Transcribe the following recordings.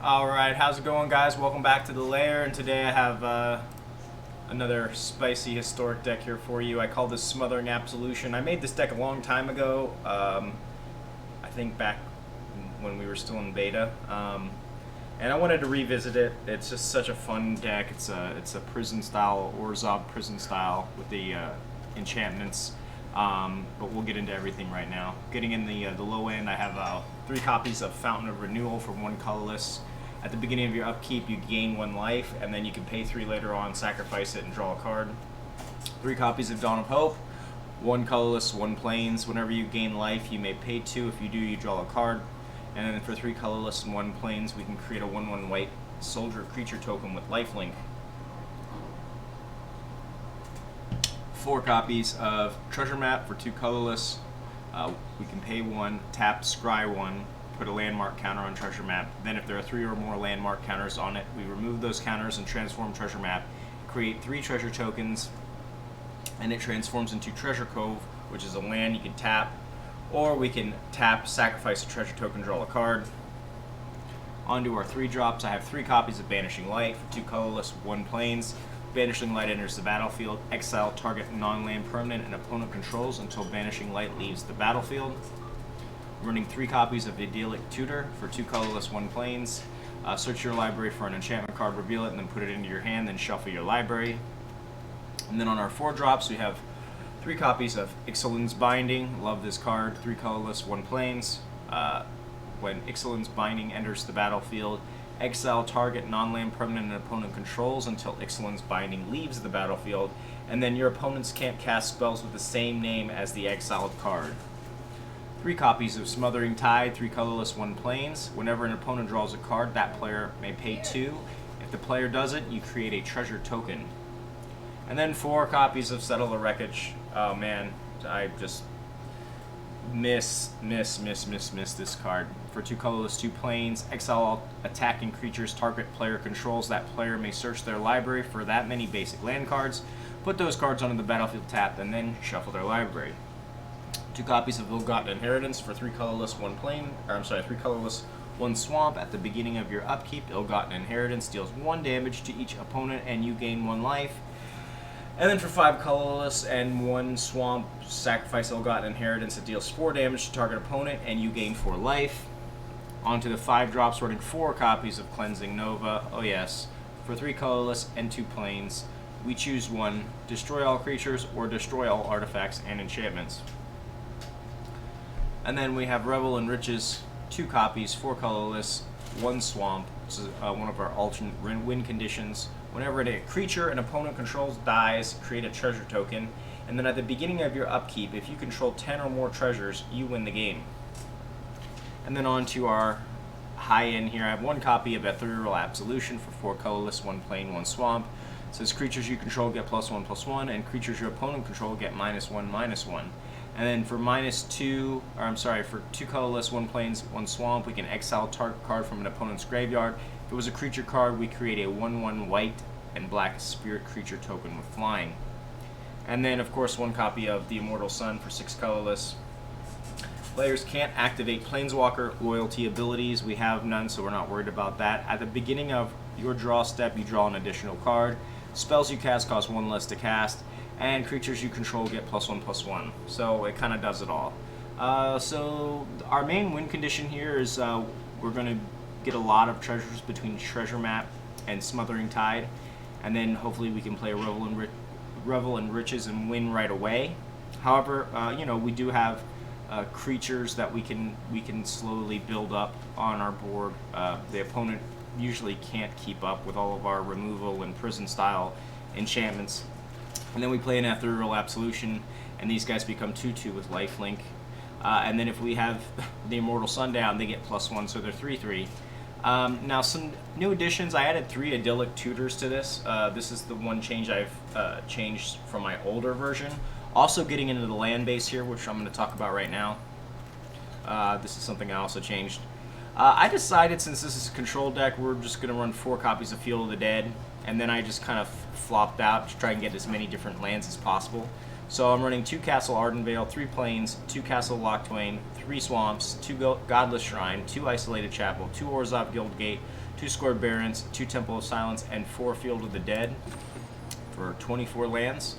Alright, how's it going, guys? Welcome back to the lair, and today I have another spicy historic deck here for you. I call this Smothering Absolution. I made this deck a long time ago, I think back when we were still in beta, and I wanted to revisit it. It's just such a fun deck. It's a prison style, Orhzov prison style with the enchantments, but we'll get into everything right now. Getting in the low end, I have 3 copies of Fountain of Renewal for 1 colorless. At the beginning of your upkeep, you gain 1 life, and then you can pay 3 later on, sacrifice it, and draw a card. 3 copies of Dawn of Hope, 1 colorless, 1 plains. Whenever you gain life, you may pay 2. If you do, you draw a card. And then for 3 colorless and 1 plains, we can create a 1/1 white soldier creature token with lifelink. 4 copies of Treasure Map for 2 colorless. We can pay 1, tap, scry 1, put a landmark counter on Treasure Map. Then if there are 3 or more landmark counters on it, we remove those counters and transform Treasure Map, create 3 treasure tokens, and it transforms into Treasure Cove, which is a land you can tap, or we can tap, sacrifice a treasure token, draw a card. Onto our 3 drops, I have 3 copies of Banishing Light for 2 colorless, 1 plains. Banishing Light enters the battlefield. Exile target non-land permanent and opponent controls until Banishing Light leaves the battlefield. I'm running 3 copies of Idyllic Tutor for 2 colorless, 1 plains. Search your library for an enchantment card, reveal it, and then put it into your hand, then shuffle your library. And then on our 4 drops, we have 3 copies of Ixalan's Binding. Love this card. 3 colorless, 1 plains. When Ixalan's Binding enters the battlefield, exile target non-land permanent and opponent controls until Ixalan's Binding leaves the battlefield, and then your opponents can't cast spells with the same name as the exiled card. 3 copies of Smothering Tide, 3 colorless, 1 plains. Whenever an opponent draws a card, that player may pay 2. If the player does it, you create a treasure token. And then 4 copies of Settle the Wreckage. Oh man, I just miss this card. For 2 colorless, 2 plains, exile all attacking creatures target player controls. That player may search their library for that many basic land cards, put those cards onto the battlefield tapped, and then shuffle their library. 2 copies of Ill-Gotten Inheritance for 3 colorless, 1 plain, 3 colorless, 1 swamp. At the beginning of your upkeep, Ill-Gotten Inheritance deals 1 damage to each opponent and you gain 1 life. And then for 5 colorless and 1 swamp, sacrifice Ill-Gotten Inheritance. It deals 4 damage to target opponent and you gain 4 life. Onto the 5 drops, running 4 copies of Cleansing Nova. Oh yes, for 3 colorless and 2 plains, we choose 1, destroy all creatures or destroy all artifacts and enchantments. And then we have Revel in Riches, 2 copies, 4 colorless, 1 swamp. This is one of our alternate win conditions. Whenever a creature an opponent controls dies, create a treasure token. And then at the beginning of your upkeep, if you control 10 or more treasures, you win the game. And then on to our high end here, I have 1 copy of Ethereal Absolution for 4 colorless, 1 plain, 1 swamp. It says creatures you control get +1/+1, and creatures your opponent control get -1/-1. And then for for 2 colorless, 1 plains, 1 swamp, we can exile target card from an opponent's graveyard. If it was a creature card, we create a 1/1 white and black spirit creature token with flying. And then, of course, 1 copy of The Immortal Sun for 6 colorless. Players can't activate Planeswalker loyalty abilities. We have none, so we're not worried about that. At the beginning of your draw step, you draw an additional card. Spells you cast cost 1 less to cast, and creatures you control get +1/+1. So it kind of does it all. So our main win condition here is we're going to get a lot of treasures between Treasure Map and Smothering Tide, and then hopefully we can play Revel in Riches and win right away. However, we do have creatures that we can slowly build up on our board. The opponent usually can't keep up with all of our removal and prison style enchantments. And then we play an Ethereal Absolution, and these guys become 2/2 with lifelink. And then if we have the Immortal Sundown, they get +1, so they're 3/3. Now some new additions, I added 3 Idyllic Tutors to this. This is the one change I've changed from my older version. Also getting into the land base here, which I'm going to talk about right now. This is something I also changed. I decided, since this is a control deck, we're just going to run 4 copies of Field of the Dead, and then I just kind of flopped out to try and get as many different lands as possible. So I'm running 2 Castle Ardenvale, 3 Plains, 2 Castle Loch Twain, 3 Swamps, 2 Godless Shrine, 2 Isolated Chapel, 2 Orhzov Guildgate, 2 Scored Barrens, 2 Temple of Silence, and 4 Field of the Dead for 24 lands.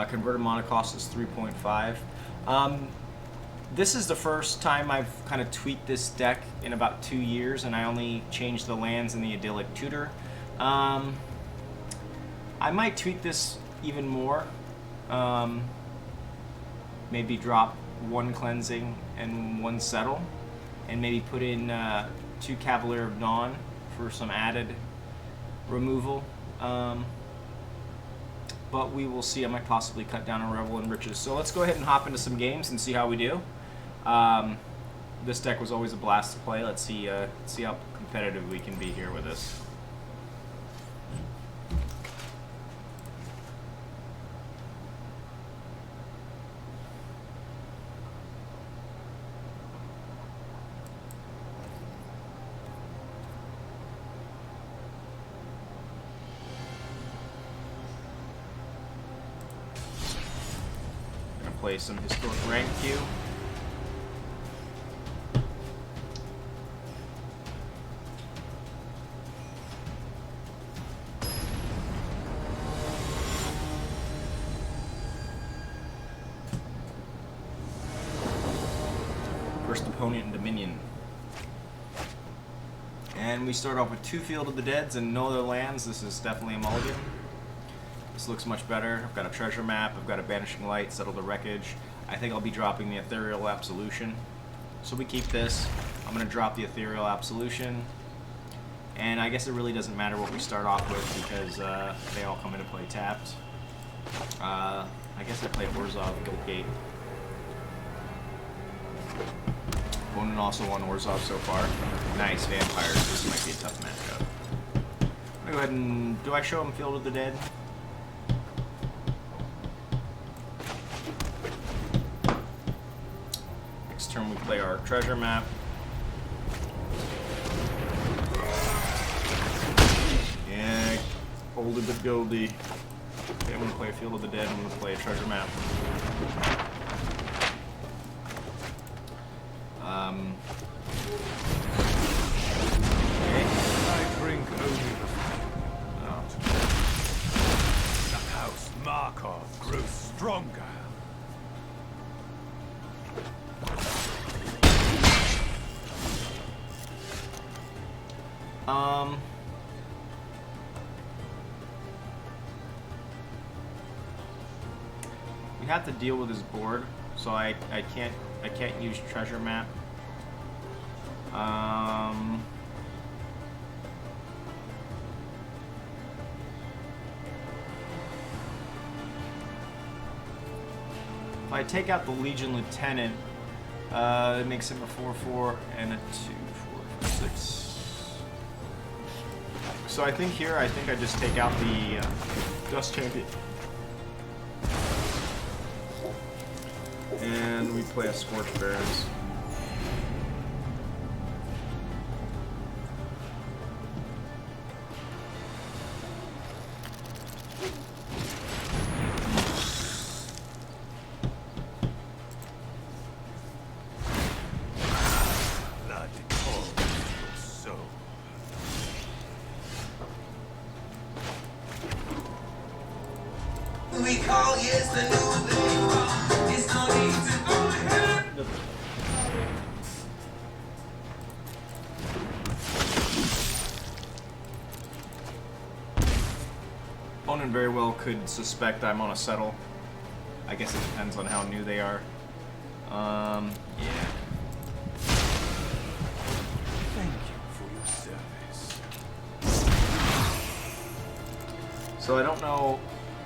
Converted mana cost is 3.5. This is the first time I've kind of tweaked this deck in about 2 years, and I only changed the lands in the Idyllic Tutor. I might tweak this even more. Maybe drop 1 Cleansing and 1 Settle, and maybe put in 2 Cavalier of Dawn for some added removal. But we will see. I might possibly cut down on Revel and Riches. So let's go ahead and hop into some games and see how we do. This deck was always a blast to play. Let's see how competitive we can be here with this. Play some Historic Rank queue. First opponent in Dominion. And we start off with 2 Field of the Deads and no other lands. This is definitely a mulligan. This looks much better. I've got a treasure map, I've got a Banishing Light, Settle the Wreckage. I think I'll be dropping the Ethereal Absolution. So we keep this. I'm going to drop the Ethereal Absolution. And I guess it really doesn't matter what we start off with because they all come into play tapped. I guess I play Orhzov, Guildgate. Opponent also won Orhzov so far. Nice, Vampires. This might be a tough matchup. I'm going to go ahead and... Do I show him Field of the Dead? Turn we play our treasure map. Yeah, oldie but goldie. Okay, I'm gonna play a Field of the Dead. I'm gonna play a treasure map. Okay. I drink only the out. The House Markov grows stronger. We have to deal with his board, so I can't use treasure map. If I take out the Legion Lieutenant, it makes him a 4/4 and a 2/4 for 6. So I think here, I just take out the Dust Champion. And we play a Scorched Barrens. We call yes the new thing. It's no need to go ahead. Opponent very well could suspect I'm on a settle. I guess it depends on how new they are. Yeah. Thank you for your service. So I don't know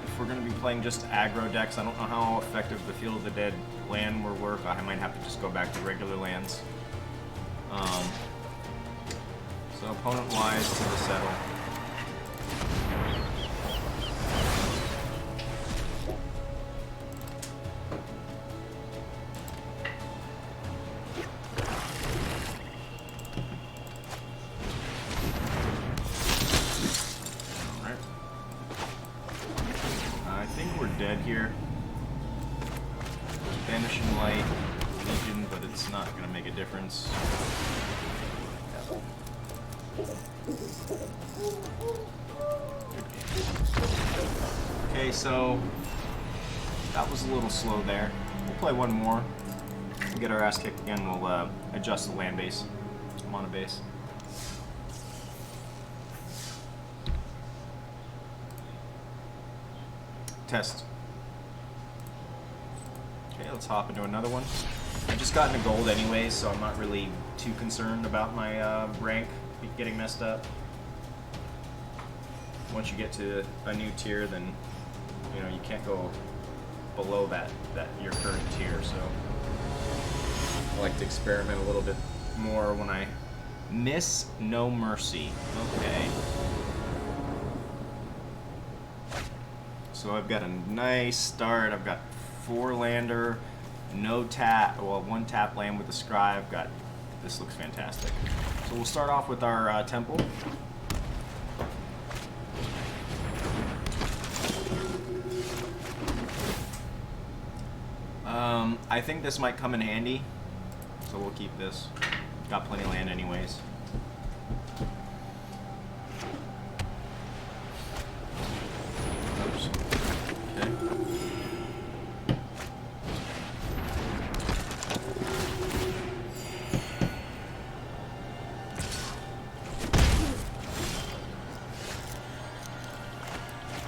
if we're going to be playing just aggro decks. I don't know how effective the Field of the Dead land will work. I might have to just go back to regular lands. So opponent-wise to the settle. Dead here. Banishing Light, Legion, but it's not going to make a difference. Okay, so that was a little slow there. We'll play one more. We'll get our ass kicked again. We'll adjust the land base. I'm on a base. Test. Okay, let's hop into another one. I just got into gold anyways, so I'm not really too concerned about my rank getting messed up. Once you get to a new tier, then you know you can't go below that your current tier. So I like to experiment a little bit more when I miss no mercy. Okay. So I've got a nice start. I've got 4 lander, no tap, well 1 tap land with the scry. I've got, this looks fantastic. So we'll start off with our temple. I think this might come in handy, so we'll keep this. Got plenty of land anyways. Oops. Okay.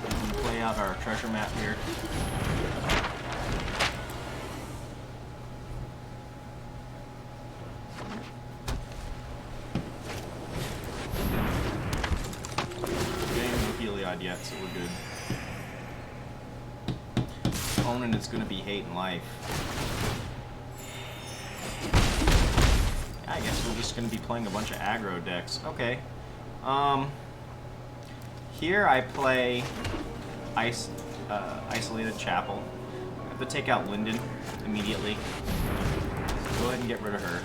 We'll play out our treasure map here. Yet, so we're good. Opponent is going to be hating life. I guess we're just going to be playing a bunch of aggro decks. Okay. Here I play Isolated Chapel. I have to take out Linden immediately. Go ahead and get rid of her.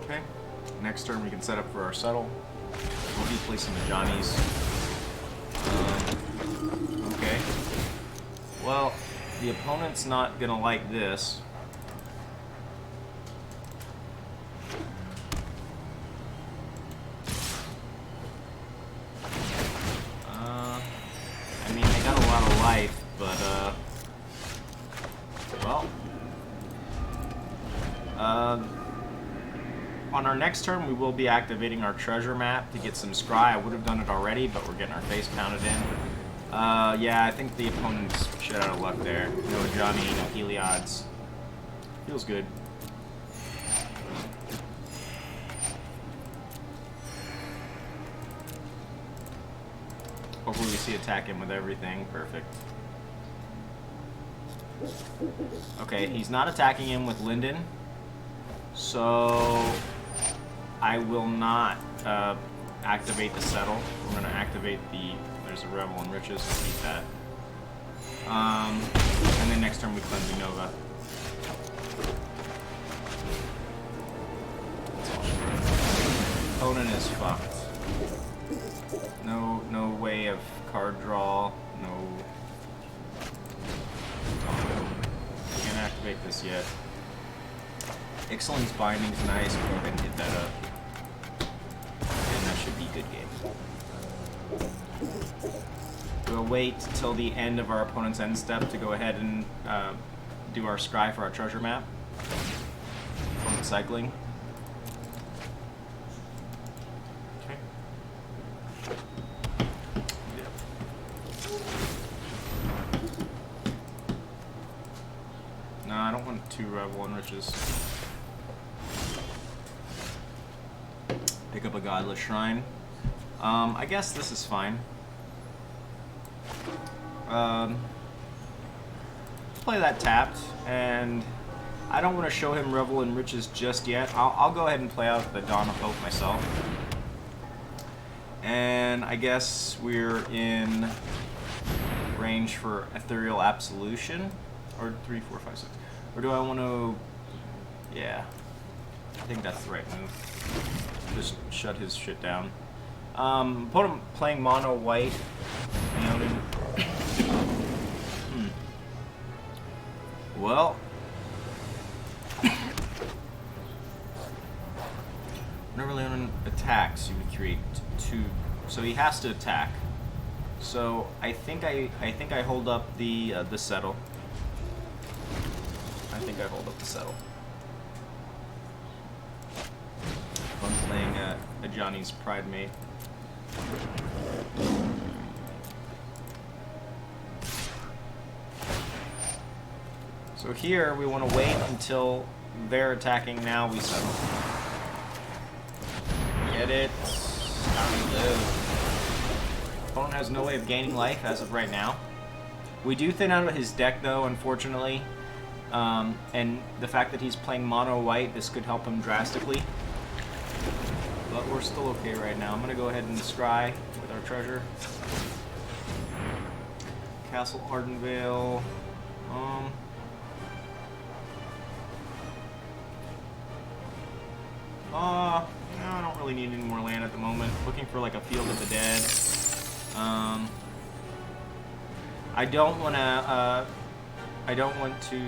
Okay, next turn we can set up for our settle. We'll be placing the Johnnies. Okay. Well, the opponent's not gonna like this. I mean, they got a lot of life, but well. On our next turn, we will be activating our treasure map to get some scry. I would have done it already, but we're getting our face pounded in. Yeah, I think the opponent's shit out of luck there. No Johnny, no Heliod's. Feels good. Hopefully we see attack him with everything. Perfect. Okay, he's not attacking him with Linden. So I will not activate the settle. We're going to activate the, there's a Revel and Riches, so keep that. And then next turn we cleanse Nova. Opponent is fucked. No way of card draw, no. Can't activate this yet. Ixalan's Binding's nice, go ahead and hit that up. And that should be good game. We'll wait till the end of our opponent's end step to go ahead and do our scry for our treasure map. Opponent cycling. Okay. Yep. No, I don't want 2 Revel and Riches. Pick up a Godless Shrine. I guess this is fine. Play that tapped, and I don't want to show him Revel in Riches just yet. I'll go ahead and play out the Dawn of Hope myself. And I guess we're in range for Ethereal Absolution, or 3, 4, 5, 6. Or do I want to? Yeah, I think that's the right move. Just shut his shit down. Opponent playing mono white. Well, early on attacks, you would create 2. So he has to attack. So I think I hold up the settle. I think I hold up the settle. I'm playing a Johnny's Pride Mate. So here we want to wait until they're attacking. Now we settle. Get it? How do you live? Opponent has no way of gaining life as of right now. We do thin out his deck though, unfortunately. And the fact that he's playing mono white, this could help him drastically. But we're still okay right now. I'm going to go ahead and scry with our treasure. Castle Ardenvale. No, I don't really need any more land at the moment. Looking for like a Field of the Dead. I don't want to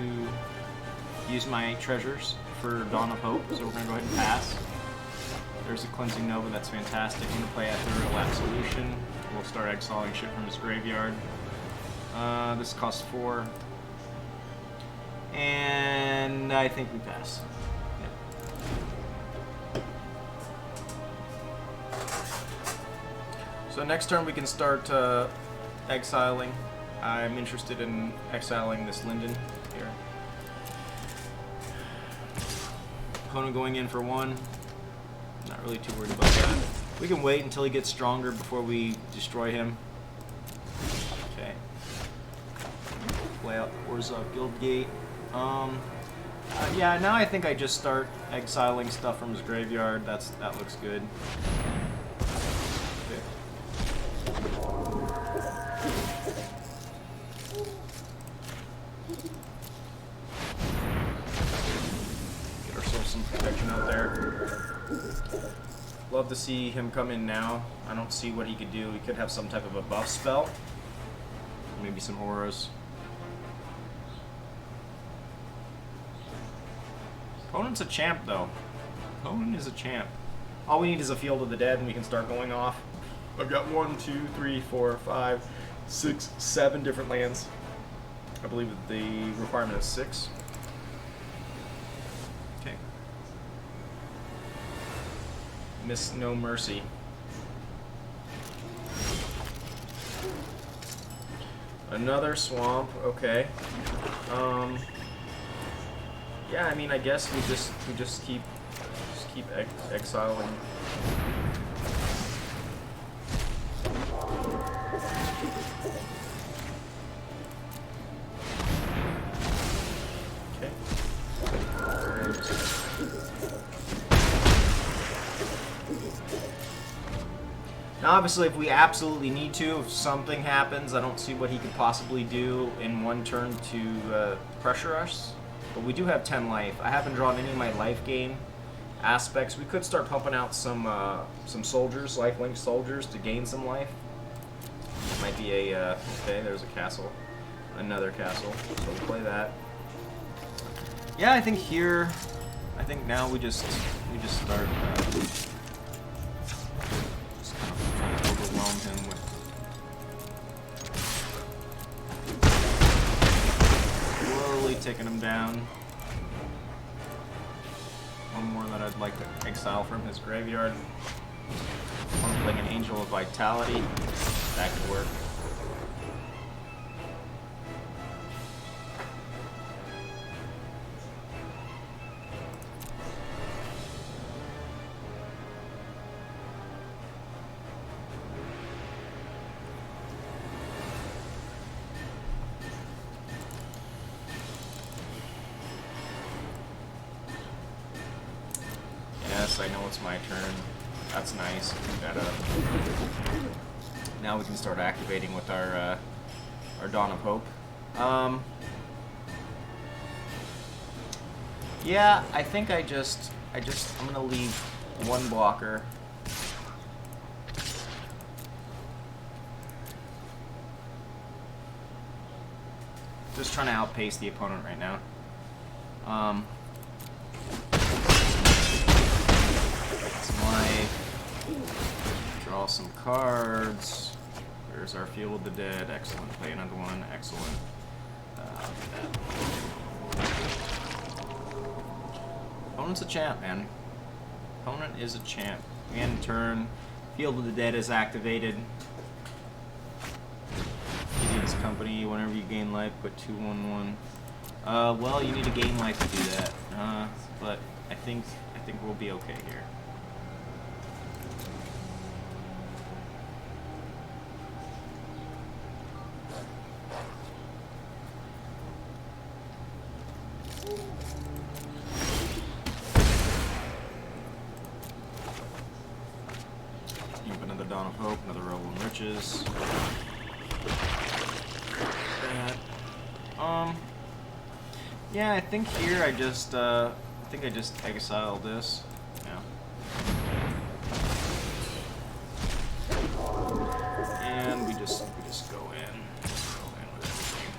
use my treasures for Dawn of Hope, so we're gonna go ahead and pass. There's a Cleansing Nova, that's fantastic. I'm gonna play Ethereal Absolution. We'll start exiling shit from his graveyard. This costs 4. And I think we pass. Yep. So next turn we can start exiling. I'm interested in exiling this Linden here. Opponent going in for 1. Not really too worried about that. We can wait until he gets stronger before we destroy him. Okay. Play out Orhzov Guildgate. Yeah, now I think I just start exiling stuff from his graveyard. That looks good. Okay. Get ourselves some protection out there. Love to see him come in now. I don't see what he could do. He could have some type of a buff spell. Maybe some auras. Opponent's a champ, though. Opponent is a champ. All we need is a Field of the Dead, and we can start going off. I've got 1, 2, 3, 4, 5, 6, 7 different lands. I believe that the requirement is 6. Okay. Miss No Mercy. Another swamp. Okay. Yeah, I mean, I guess we just keep exiling. Okay. Now, obviously, if we absolutely need to, if something happens, I don't see what he could possibly do in one turn to pressure us. But we do have 10 life. I haven't drawn any of my life gain aspects. We could start pumping out some soldiers, lifelink soldiers, to gain some life. Might be a okay. There's a castle, another castle. So we'll play that. Yeah, I think here. I think now we just start just kind of trying to overwhelm him with. Taking him down. One more that I'd like to exile from his graveyard. I'm playing an Angel of Vitality. That could work. I know it's my turn. That's nice. Now we can start activating with our Dawn of Hope. Yeah, I think I'm gonna leave 1 blocker. Just trying to outpace the opponent right now. Some life. some cards. There's our Field of the Dead. Excellent. Play another one. Excellent. Opponent's a champ, man. Opponent is a champ. End turn. Field of the Dead is activated. Gideon's Company. Whenever you gain life, put 2/1/1. Well, you need to gain life to do that. But I think we'll be okay here. Another Dawn of Hope, another Revel in Riches. Yeah, I think here I just exile this. Yeah. And we just go in with everything.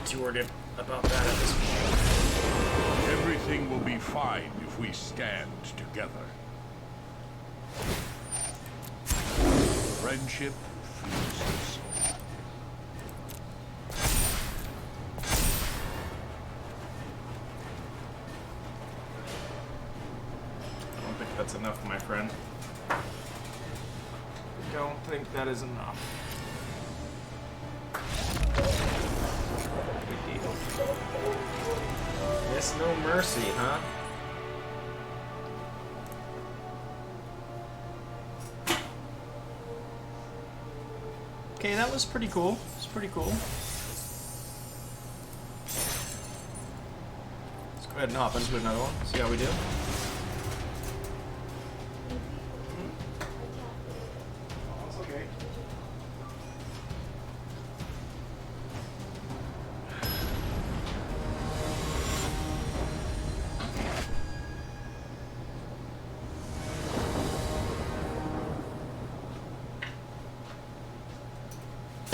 Too worried about that at this point. Everything will be fine if we stand together. Friendship fuses. I don't think that's enough, my friend. I don't think that is enough. Yes, no mercy, huh? Okay, that was pretty cool. It's pretty cool. Let's go ahead and hop into another one. See how we do. That's okay.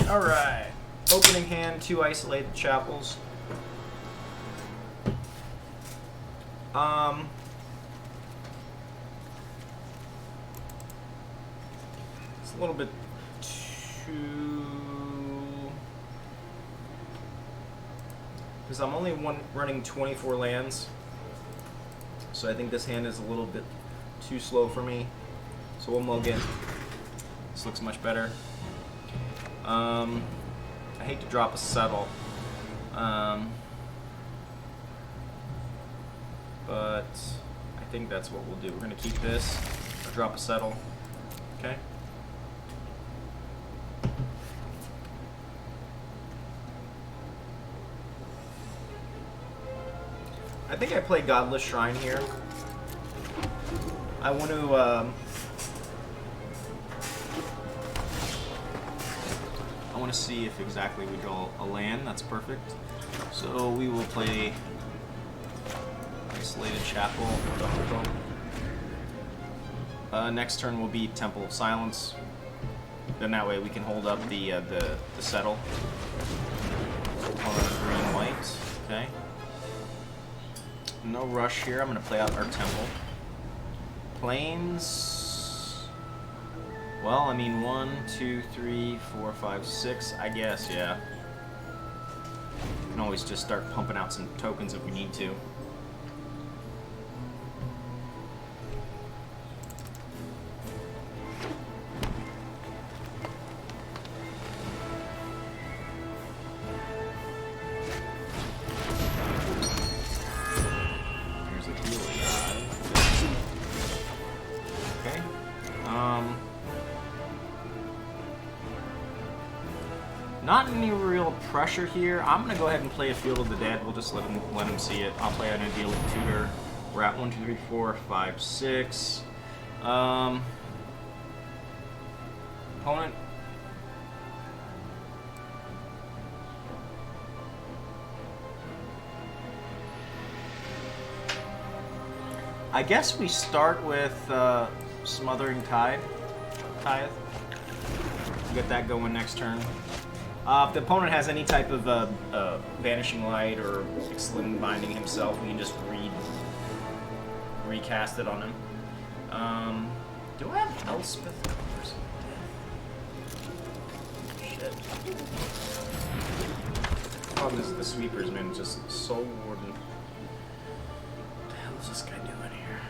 Alright. Opening hand, 2 isolated chapels. It's a little bit too... Because I'm only running 24 lands. So I think this hand is a little bit too slow for me. So we'll mulligan. This looks much better. I hate to drop a settle, but I think that's what we'll do. We're going to keep this, or drop a settle, okay? I think I play Godless Shrine here. I want to, I want to see if exactly we draw a land. That's perfect. So we will play Isolated Chapel. Next turn will be Temple of Silence. Then that way we can hold up the settle. Color green, white. Okay. No rush here. I'm going to play out our Temple. Plains. Well, I mean, 1, 2, 3, 4, 5, 6, I guess, yeah. We can always just start pumping out some tokens if we need to. Here's a heal guy. Okay. Not any real pressure here. I'm gonna go ahead and play a Field of the Dead. We'll just let him see it. I'll play an Ideal Tutor. We're at 1, 2, 3, 4, 5, 6. Opponent. I guess we start with Smothering Tithe. Get that going next turn. If the opponent has any type of Vanishing Light or Excellent Binding himself, we can just recast it on him. Do I have Elspeth? Shit. Problem is the sweepers, man, just Soul Warden. What the hell is this guy doing here?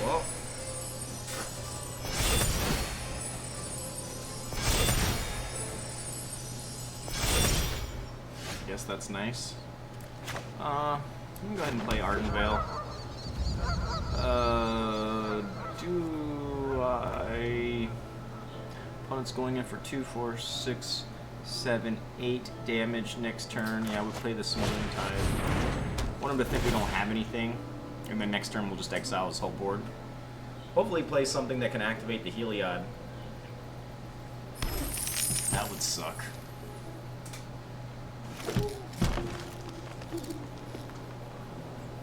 Well. I guess that's nice. I'm gonna go ahead and play Ardenvale. Do I... Opponent's going in for 2, 4, 6, 7, 8 damage next turn. Yeah, we play the Smothering Tithe. Want him to think we don't have anything, and then next turn we'll just exile his whole board. Hopefully play something that can activate the Heliod. That would suck.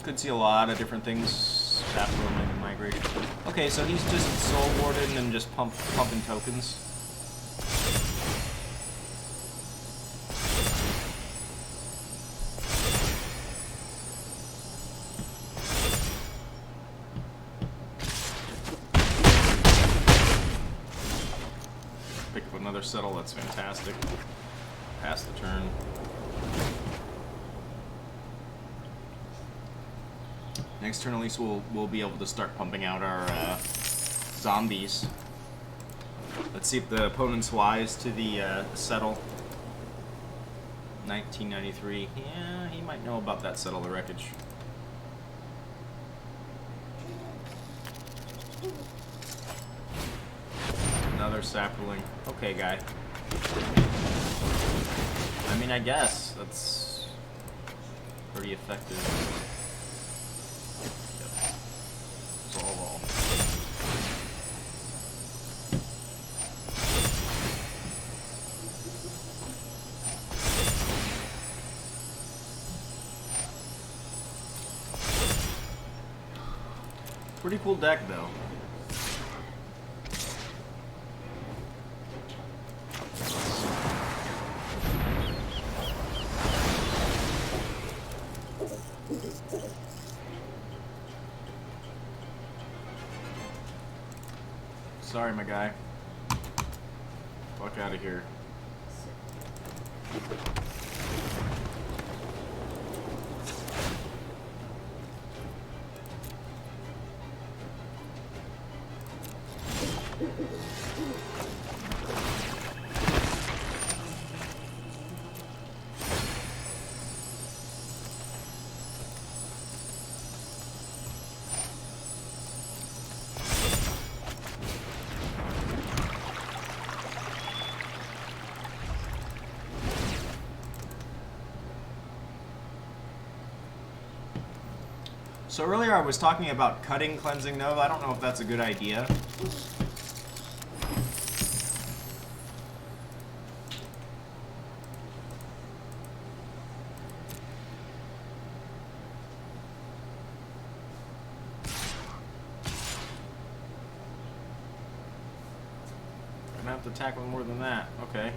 Could see a lot of different things. Chaperone and migration. Okay, so he's just Soul Warden and just pumping tokens. Pick up another settle. That's fantastic. Pass the turn. Next turn, at least we'll be able to start pumping out our zombies. Let's see if the opponent's wise to the settle. 1993. Yeah, he might know about that settle the wreckage. Another sapling. Okay, guy. I mean, I guess that's pretty effective. Pretty cool deck, though. Sorry, my guy. Fuck out of here. So earlier I was talking about cutting Cleansing Nova. I don't know if that's a good idea. I'm gonna have to tackle more than that. Okay.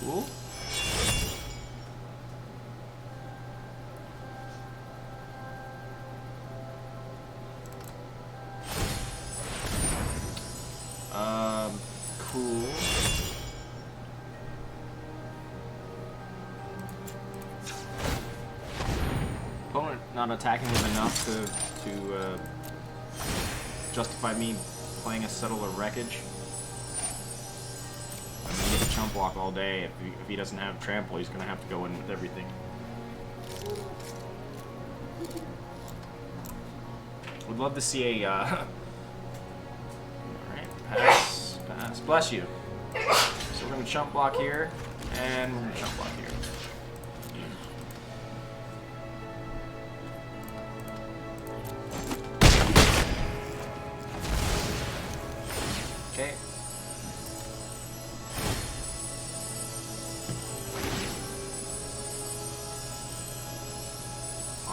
Cool. Cool. Opponent not attacking with enough to justify me playing a Settle or Wreckage. I mean, he can chump block all day. If he doesn't have trample, he's gonna have to go in with everything. Would love to see a alright, pass. Bless you. So we're gonna chump block here, and we're gonna chump block here.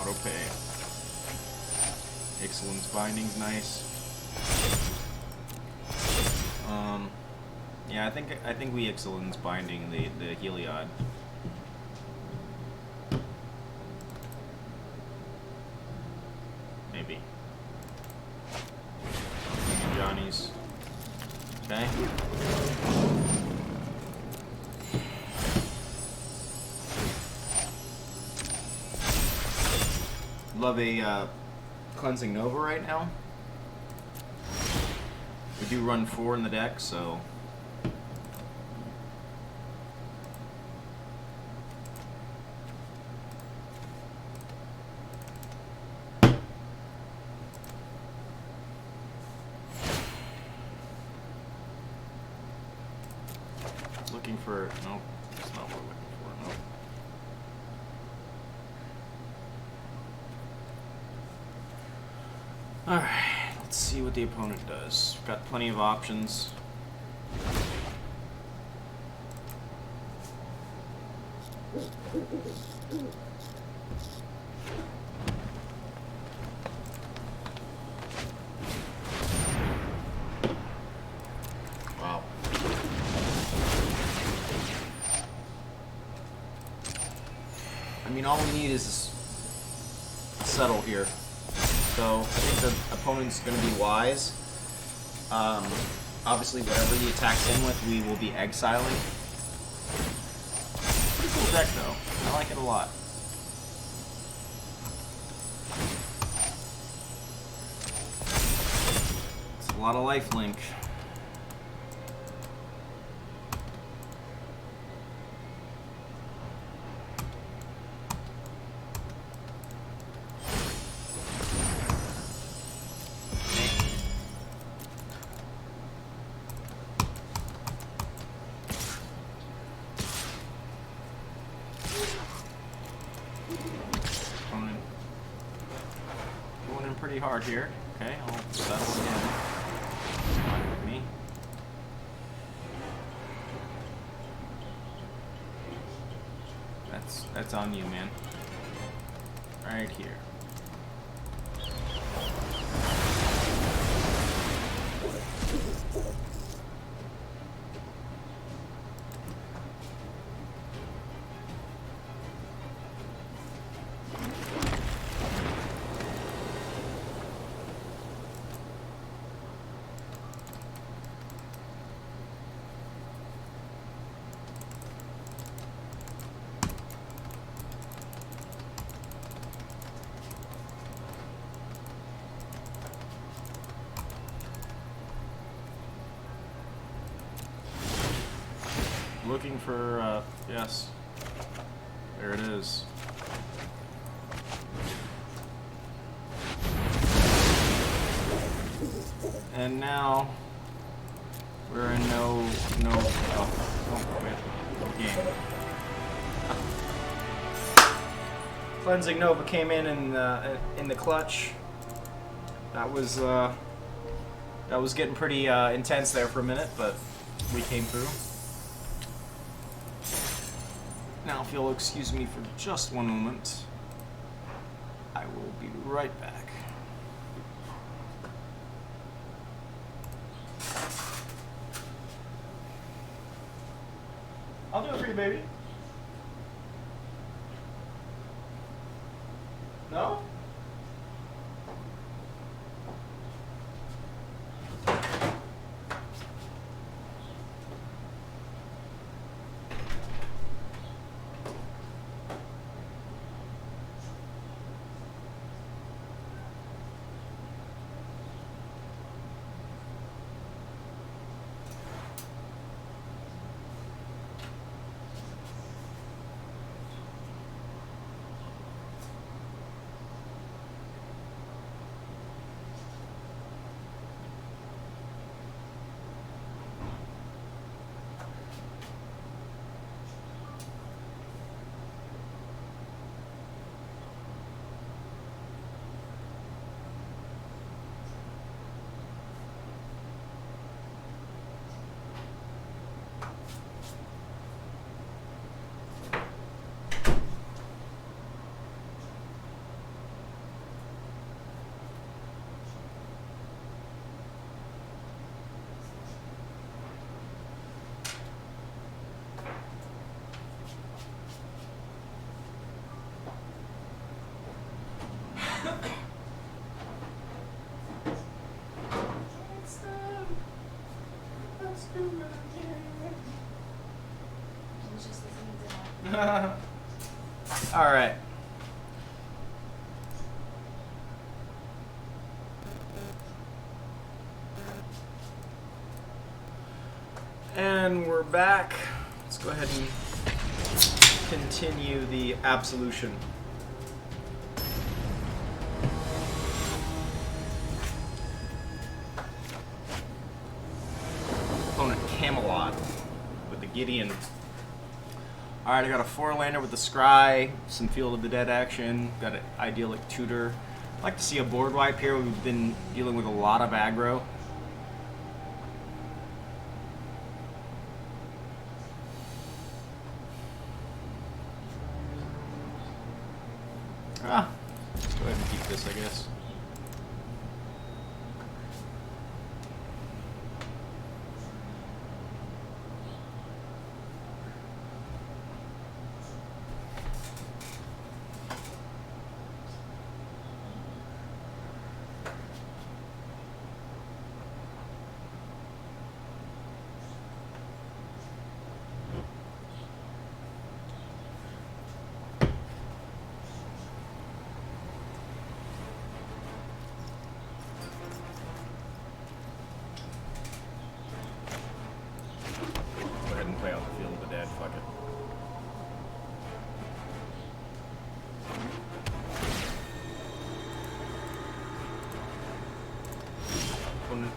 auto pay. Excellence binding's nice. Yeah, I think we excellence binding the Heliod. Maybe. Johnny's. Okay. Love a Cleansing Nova right now. We do run 4 in the deck, so looking for nope, that's not what we're looking for. Nope. Alright, let's see what the opponent does. We've got plenty of options. Wow. I mean, all we need is settle here. So I think the opponent's going to be wise. Obviously, whatever he attacks in with, we will be exiling. Pretty cool deck, though. I like it a lot. It's a lot of lifelink. Pretty hard here. Okay, I'll settle again. Fine with me. That's on you, man. Right here. Looking for, yes. There it is. And now we're in no game. Cleansing Nova came in the clutch. That was getting pretty intense there for a minute, but we came through. Now, if you'll excuse me for just one moment, I will be right back. I'll do it for you, baby. No? Alright. And we're back. Let's go ahead and continue the Absolution. Opponent Camelot with the Gideon. Alright, I got a 4-lander with the Scry, some Field of the Dead action, got an Idyllic Tutor. I'd like to see a board wipe here. We've been dealing with a lot of aggro. Let's go ahead and keep this, I guess. Play out the Field of the Dead, fuck it.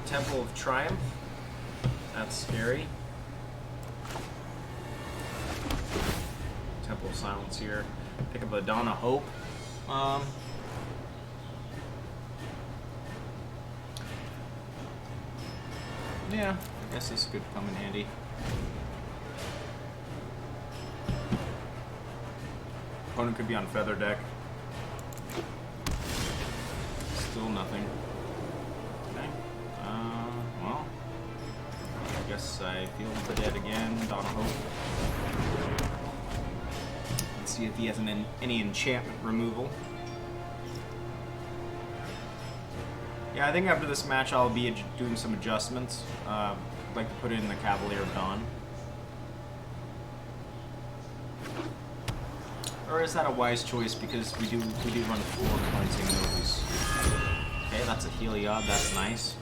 Temple of Triumph. That's scary. Temple of Silence here. Pick up a Dawn of Hope. Yeah, I guess this could come in handy. Opponent could be on Feather Deck. Still nothing. Okay. Well, I guess I feel the dead again. Dawn of Hope. Let's see if he has any enchantment removal. Yeah, I think after this match I'll be doing some adjustments. I'd like to put in the Cavalier of Dawn. Or is that a wise choice because we do run 4 cleansing moves? Okay, that's a Heliod, that's nice.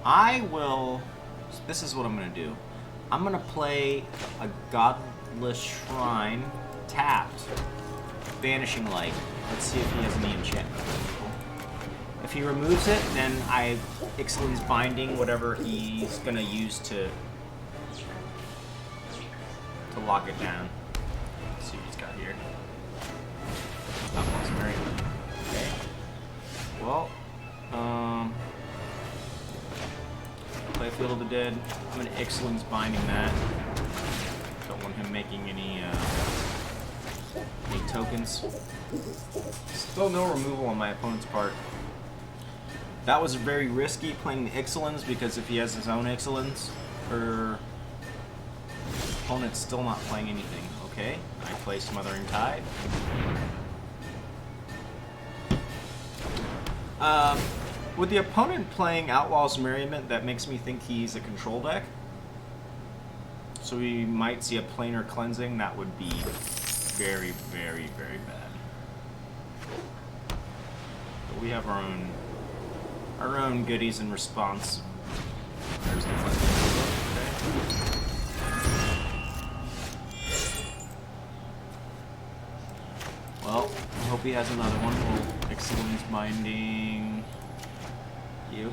I will. This is what I'm gonna do. I'm gonna play a Godless Shrine tapped, Vanishing Light. Let's see if he has any enchantment. If he removes it, then I Ixalan's Binding whatever he's gonna use to lock it down. Let's see what he's got here. Outlaws Merriment. Okay. Well, play Field of the Dead. I'm gonna Ixalan's Binding that. Don't want him making any tokens. Still no removal on my opponent's part. That was very risky playing the Ixalan's because if he has his own Ixalan's, or opponent's still not playing anything. Okay, I play Smothering Tide. With the opponent playing Outlaw's Merriment, that makes me think he's a control deck. So we might see a planar cleansing. That would be very, very, very bad. But we have our own goodies in response. There's the cleansing. Okay. Well, I hope he has another one. We'll Ixalan's Binding you.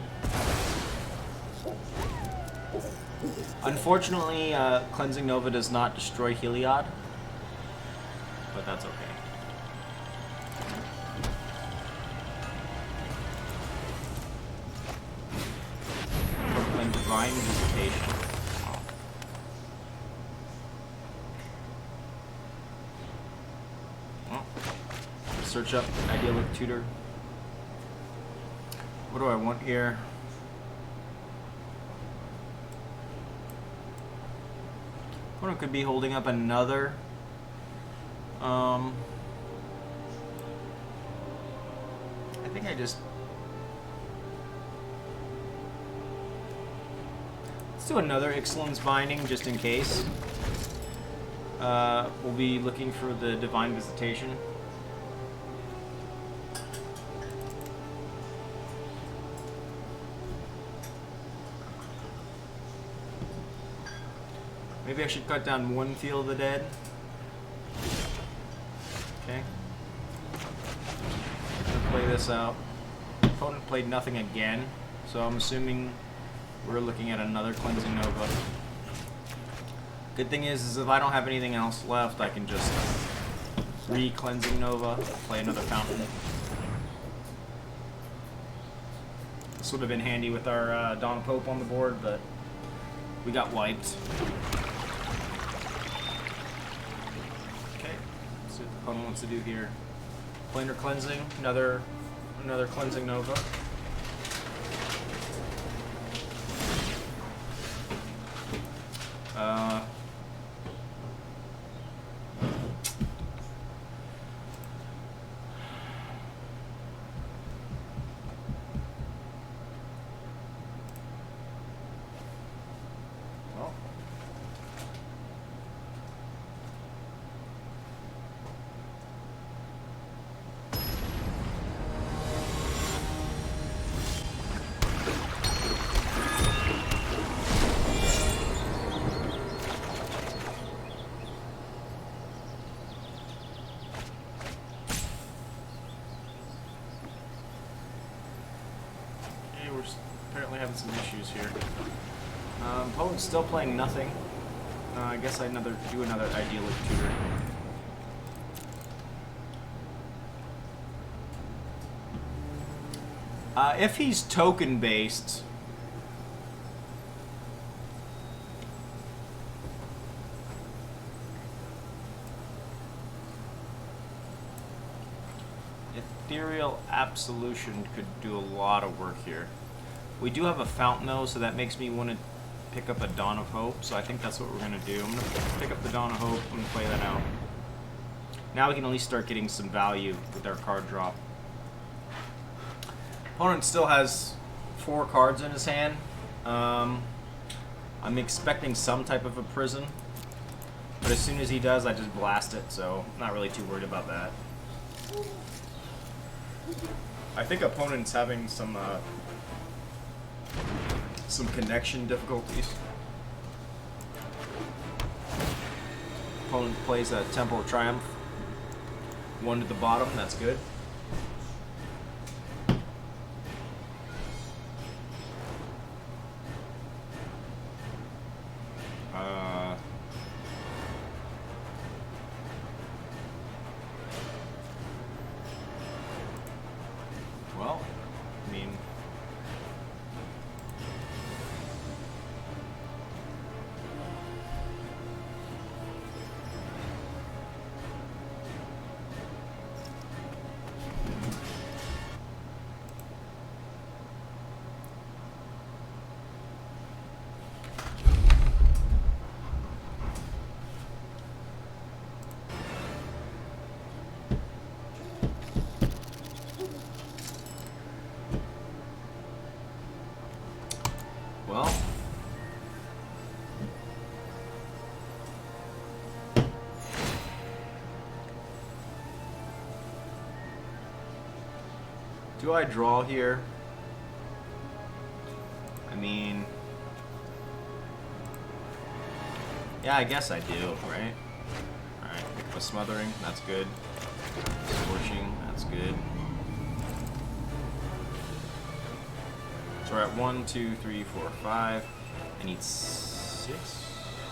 Unfortunately, Cleansing Nova does not destroy Heliod, but that's okay. Proclaim Divine Visitation. Search up Idyllic Tutor. What do I want here? Opponent could be holding up another. I think I just. Let's Let's do another Ixalan's Binding just in case. We'll be looking for the Divine Visitation. Maybe I should cut down one Field of the Dead. Okay. Let's play this out. Opponent played nothing again, so I'm assuming we're looking at another Cleansing Nova. Good thing is if I don't have anything else left, I can just re-Cleansing Nova, play another Fountain. This would have been handy with our Dawn Pope on the board, but we got wiped. What the opponent wants to do here. Planar Cleansing, another Cleansing Nova. Well. We're apparently having some issues here. Opponent's still playing nothing. I guess I'd do another Idyllic Tutor. If he's token based, Ethereal Absolution could do a lot of work here. We do have a Fountain though, so that makes me want to pick up a Dawn of Hope, so I think that's what we're going to do. I'm going to pick up the Dawn of Hope and play that out. Now we can at least start getting some value with our card drop. Opponent still has 4 cards in his hand. I'm expecting some type of a prison, but as soon as he does, I just blast it, so I'm not really too worried about that. I think opponent's having some connection difficulties. Opponent plays a Temple of Triumph. 1 to the bottom, that's good. Well, I mean, well, do I draw here? I mean, yeah, I guess I do, right? Alright, a Smothering, that's good. Scorching, that's good. So we're at 1, 2, 3, 4, 5. I need 6,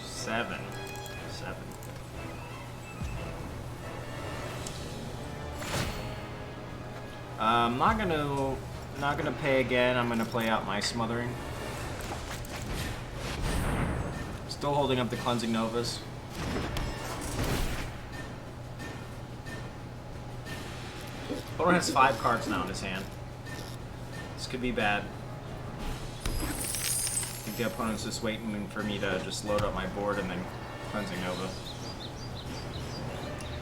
7. I'm not gonna pay again. I'm gonna play out my Smothering. Still holding up the Cleansing Novas. Opponent has 5 cards now in his hand. This could be bad. I think the opponent's just waiting for me to just load up my board and then Cleansing Nova.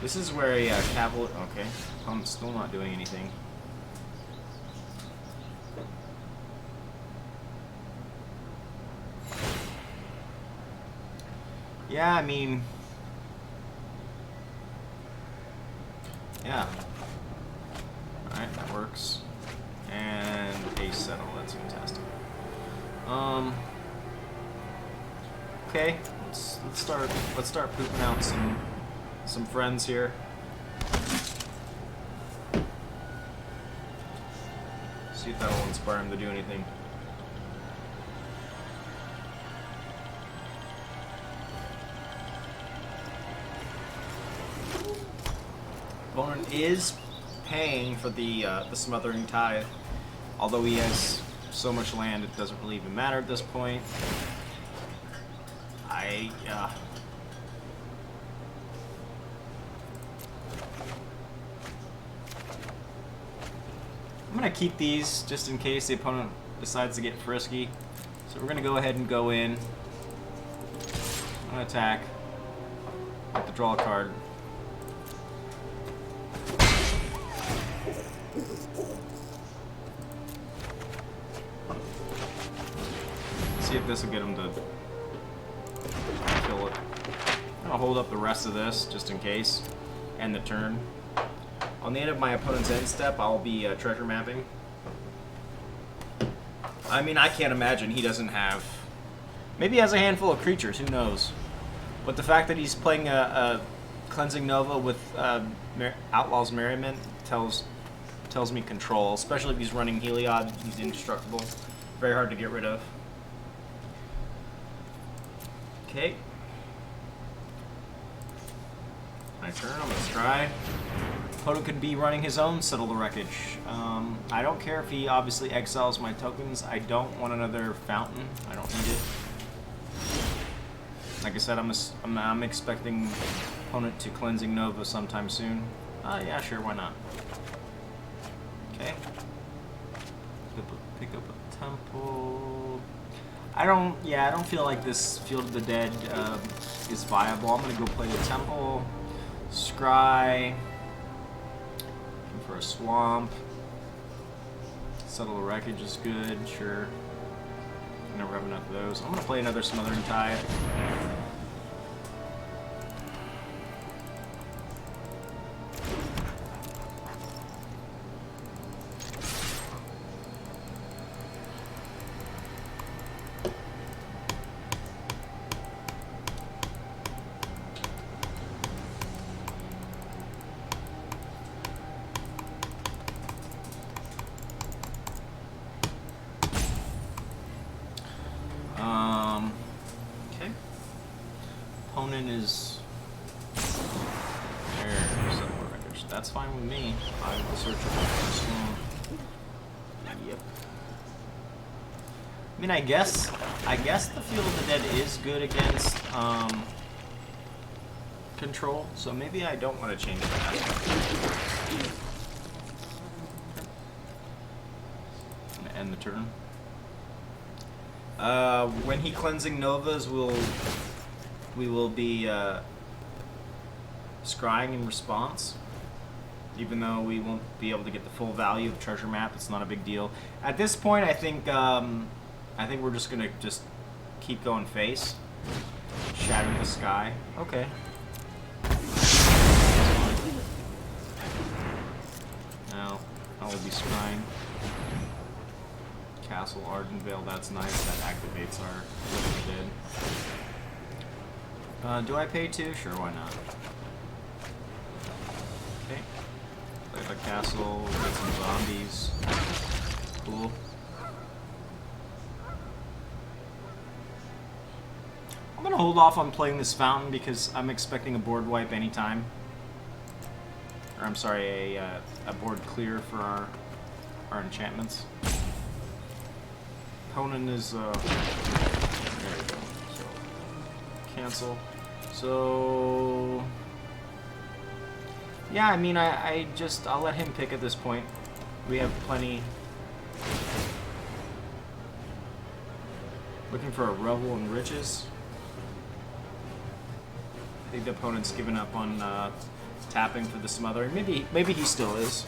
This is where a Cavalier... Okay, opponent's still not doing anything. Yeah, I mean, yeah. Alright, that works. And a settle, that's fantastic. Okay, let's start pooping out some friends here. See if that'll inspire him to do anything. Opponent is paying for the Smothering Tithe, although he has so much land it doesn't really even matter at this point. I'm gonna keep these just in case the opponent decides to get frisky. So we're gonna go ahead and go in. I'm gonna attack. Have to draw a card. See if this will get him to kill it. I'm gonna hold up the rest of this just in case. End the turn. On the end of my opponent's end step, I'll be treasure mapping. I mean, I can't imagine he doesn't have... Maybe he has a handful of creatures, who knows? But the fact that he's playing a Cleansing Nova with Outlaw's Merriment tells me control, especially if he's running Heliod. He's indestructible. Very hard to get rid of. Okay. My turn, I'm gonna scry. Opponent could be running his own Settle the Wreckage. I don't care if he obviously exiles my tokens. I don't want another fountain. I don't need it. Like I said, I'm expecting opponent to Cleansing Nova sometime soon. Yeah, sure, why not? Okay. Pick up a temple. I don't feel like this Field of the Dead is viable. I'm gonna go play the temple. Scry. For a swamp. Settle the Wreckage is good, sure. Never have enough of those. I'm gonna play another Smothering Tithe. Okay. Opponent is there. Settle the Wreckage. That's fine with me. I will search for this one. Yep. I mean, I guess the Field of the Dead is good against control, so maybe I don't want to change that. I'm gonna end the turn. When he Cleansing Novas, we will be scrying in response. Even though we won't be able to get the full value of treasure map, it's not a big deal. At this point, I think we're just gonna keep going face, shatter the sky. Okay. Now I will be scrying. Castle Ardenvale, that's nice. That activates our Field of the Dead. Do I pay 2? Sure, why not? Okay. Play the castle, get some zombies. Cool. I'm gonna hold off on playing this fountain because I'm expecting a board wipe anytime. Or I'm sorry, a board clear for our enchantments. Opponent is there we go. So cancel. So yeah, I mean I'll let him pick at this point. We have plenty. Looking for a Revel in Riches. I think the opponent's given up on tapping for the Smothering. Maybe he still is.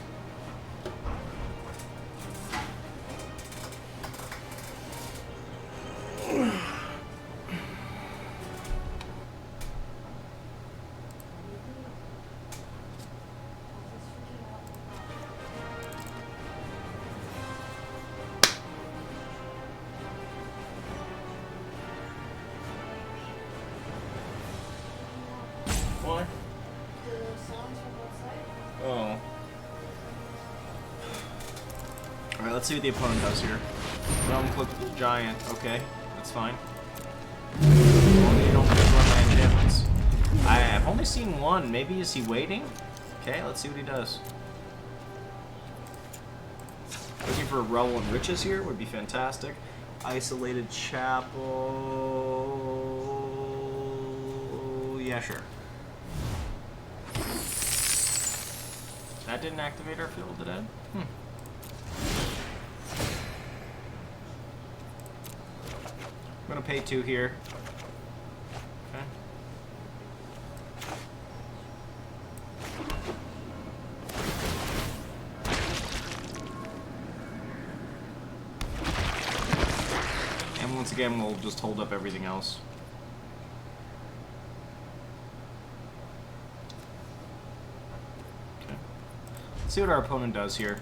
let's see what the opponent does here. Realm Clip Giant. Okay, that's fine. Only you don't pick one land enchantments. I've only seen one. Maybe is he waiting? Okay, let's see what he does. Looking for relevant riches here would be fantastic. Isolated chapel. Yeah, sure. That didn't activate our field, did it? I'm gonna pay 2 here. Okay. And once again, we'll just hold up everything else. Okay. Let's see what our opponent does here.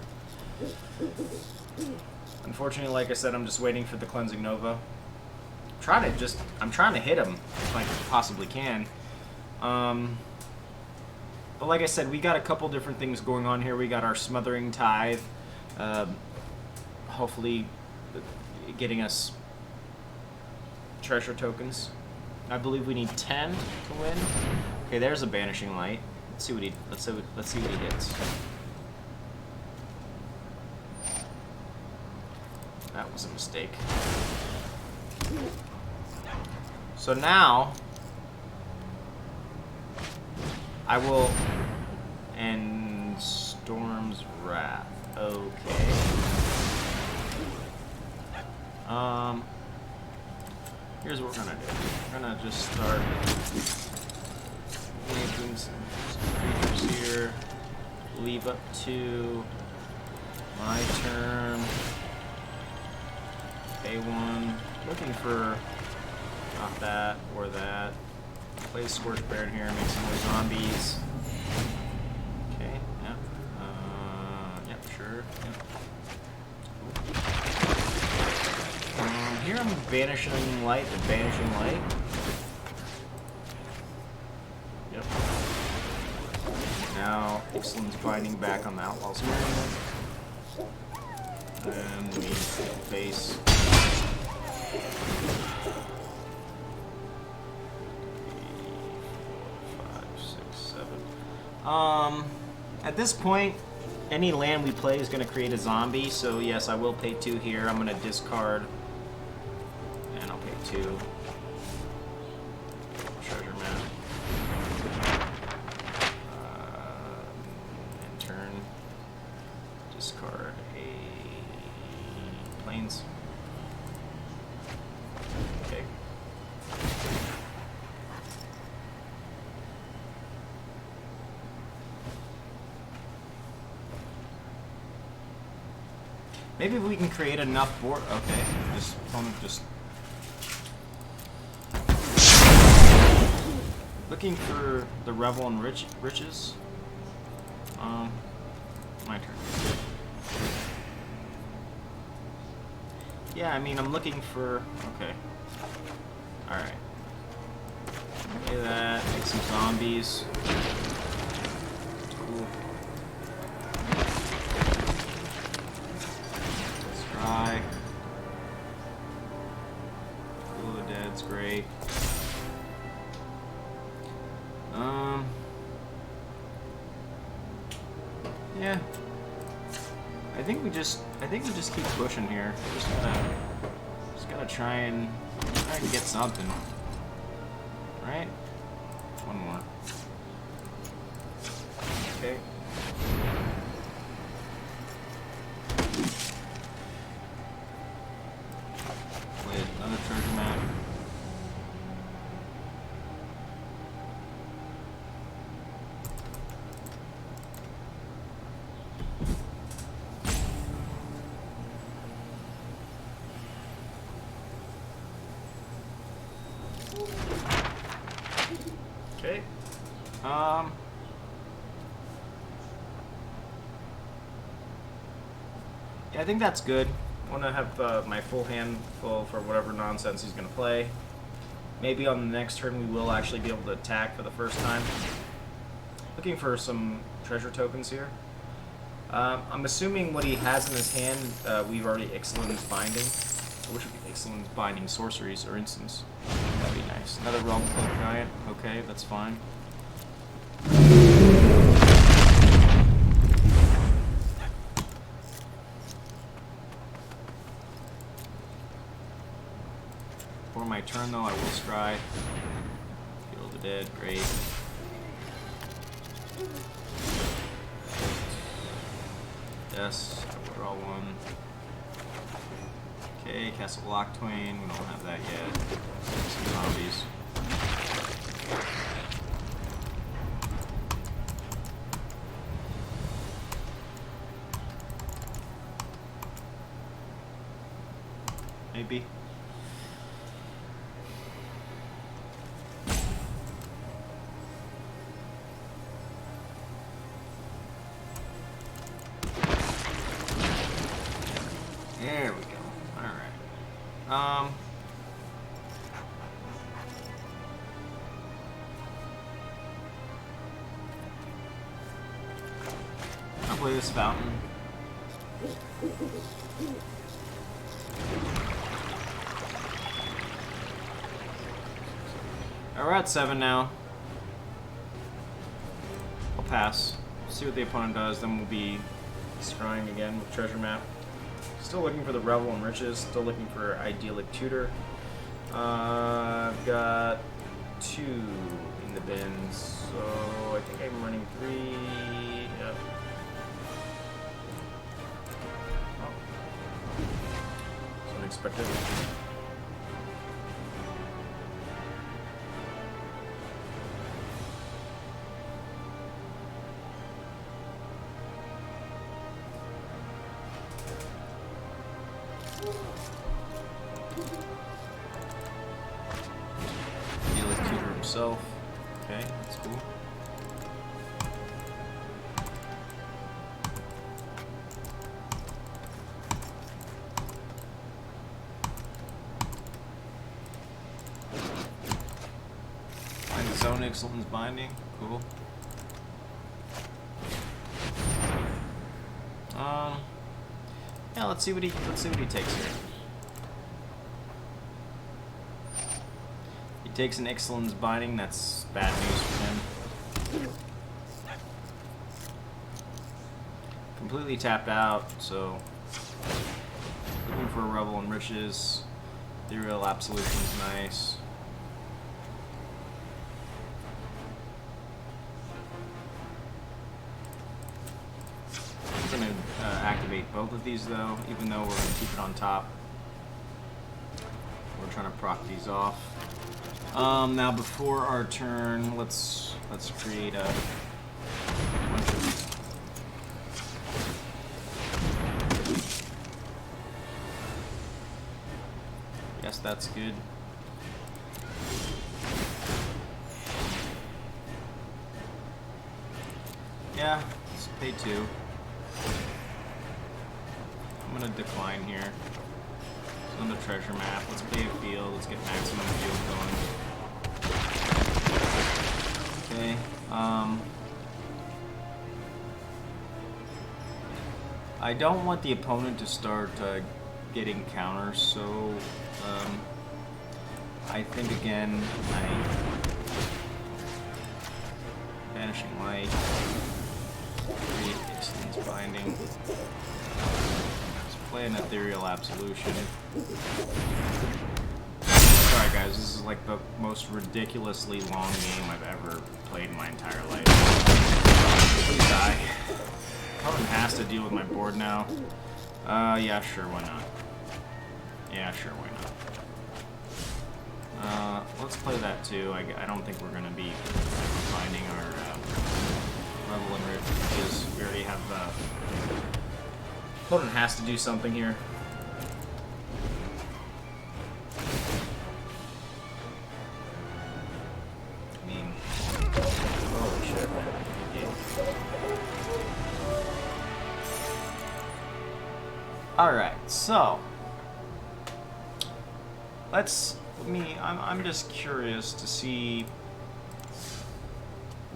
Unfortunately, like I said, I'm just waiting for the Cleansing Nova. I'm trying to hit him if I possibly can. But like I said, we got a couple different things going on here. We got our Smothering Tithe, hopefully getting us treasure tokens. I believe we need 10 to win. Okay, there's a Banishing Light. Let's see what he hits. That was a mistake. So now I will end Storm's Wrath. Okay. Here's what we're gonna do. We're gonna just start making some creatures here. Leave up to my turn. A1. Looking for not that or that. Play Scorched Baron here, make some more zombies. Okay, yep. Yep, sure. Yep. Cool. Here I'm banishing light, the Banishing Light. Yep. Now Ixalan's binding back on the Outlaw's Marionette. And we face 3, 4, 5, 6, 7. At this point, any land we play is going to create a zombie, so yes, I will pay 2 here. I'm going to discard, and I'll pay 2. Treasure map. And turn. Discard a plains. Okay. Maybe if we can create enough board. Okay, this opponent just looking for the Revel and Riches. My turn. Yeah, I mean, I'm looking for. Okay. All right. Play that. Make some zombies. Cool. Scry. Cool the Dead's great. Yeah. I think we just keep pushing here. Just gotta try and get something. Right? One more. Okay. Wait, another treasure map. Okay. Yeah, I think that's good. I want to have my full hand full for whatever nonsense he's going to play. Maybe on the next turn we will actually be able to attack for the first time. Looking for some treasure tokens here. I'm assuming what he has in his hand, we've already Excellence Binding. Which would be Excellence Binding sorceries or instants. That'd be nice. Another Realm Cloak Giant. Okay, that's fine. For my turn, though, I will scry. Heal the dead. Great. Yes, I will draw one. Okay, Castle Lock Twain. We don't have that yet. Some zombies. Maybe. There we go. Alright. I'll play this fountain. Alright, we're at 7 now. I'll pass. See what the opponent does, then we'll be scrying again with treasure map. Still looking for the Revel and Riches. Still looking for Idyllic Tutor. I've got 2 in the bins, so I think I'm running 3. Yep. Oh. It's unexpected. Himself. Okay, that's cool. Find his own Excellence Binding. Cool. Yeah, let's see what he takes here. Takes an Excellence Binding, that's bad news for him. Completely tapped out, so looking for a Revel and Riches. Ethereal Absolution's nice. I'm gonna activate both of these though, even though we're gonna keep it on top. We're trying to proc these off. Now before our turn, let's create a bunch of yes, that's good. Yeah, let's pay 2. I'm gonna decline here. It's on the treasure map. Let's play a field. Let's get maximum field going. Okay. I don't want the opponent to start getting counters, so I think again Vanishing Light, create Excellence Binding. Let's play an Ethereal Absolution. Sorry guys, this is like the most ridiculously long game I've ever played in my entire life. Please die. Opponent has to deal with my board now. Yeah, sure, why not? Yeah, sure, why not? Let's play that too. I don't think we're gonna be finding our Revel and Rich because we already have opponent has to do something here. I mean, holy shit. Yeah. Alright, so I'm just curious to see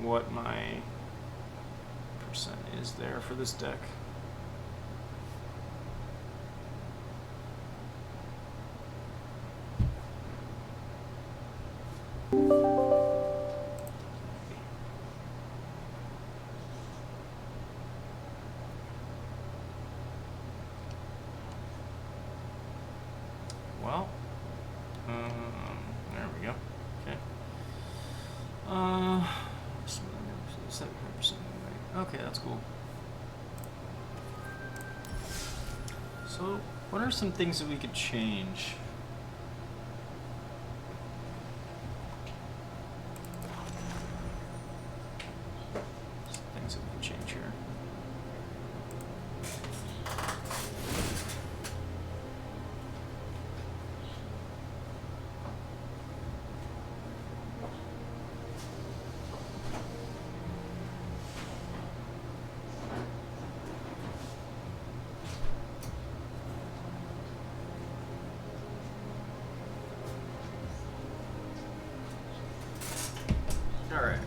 what my percent is there for this deck. Well, there we go. Okay. 75%. Okay, that's cool. So, what are some things that we could change? Some things that we can change here. All right.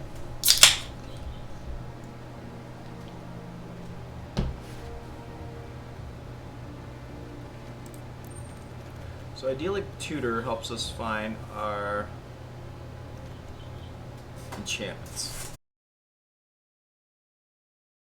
So ideally, tutor helps us find our enchantments.